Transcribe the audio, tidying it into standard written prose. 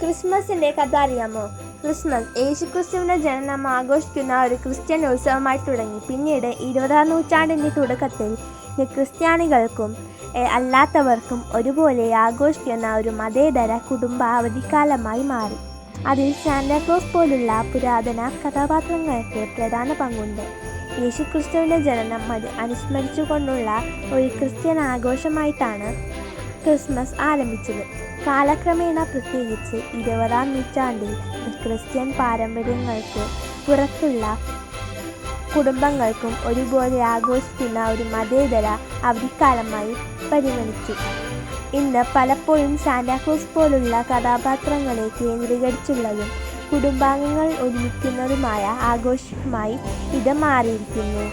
ക്രിസ്മസിന്റെ കഥ അറിയാമോ? ക്രിസ്മസ് യേശുക്രിസ്തുവിന്റെ ജനനം ആഘോഷിക്കുന്ന ഒരു ക്രിസ്ത്യൻ ഉത്സവമായി തുടങ്ങി. പിന്നീട് 20-ാം നൂറ്റാണ്ടിന്റെ തുടക്കത്തിൽ ക്രിസ്ത്യാനികൾക്കും അല്ലാത്തവർക്കും ഒരുപോലെ ആഘോഷിക്കുന്ന ഒരു മതേതര കുടുംബ അവധിക്കാലമായി മാറി. അതിൽ സാന്റാക്ലോസ് പോലുള്ള പുരാതന കഥാപാത്രങ്ങൾക്ക് പ്രധാന പങ്കുണ്ട്. യേശുക്രിസ്തുവിന്റെ ജനനം അനുസ്മരിച്ചുകൊണ്ടുള്ള ഒരു ക്രിസ്ത്യൻ ആഘോഷമായിട്ടാണ് ക്രിസ്മസ് ആരംഭിച്ചത്. കാലക്രമേണ, പ്രത്യേകിച്ച് 20-ാം നൂറ്റാണ്ടിൽ, ക്രിസ്ത്യൻ പാരമ്പര്യങ്ങൾക്ക് പുറത്തുള്ള കുടുംബങ്ങൾക്കും ഒരുപോലെ ആഘോഷിക്കുന്ന ഒരു മതേതര അവധിക്കാലമായി പരിഗണിച്ചു. ഇന്ന് പലപ്പോഴും സാന്റാക്ലോസ് പോലുള്ള കഥാപാത്രങ്ങളെ കേന്ദ്രീകരിച്ചുള്ളതും കുടുംബാംഗങ്ങൾ ഒരുമിക്കുന്നതുമായ ആഘോഷമായി ഇത് മാറിയിരിക്കുന്നു.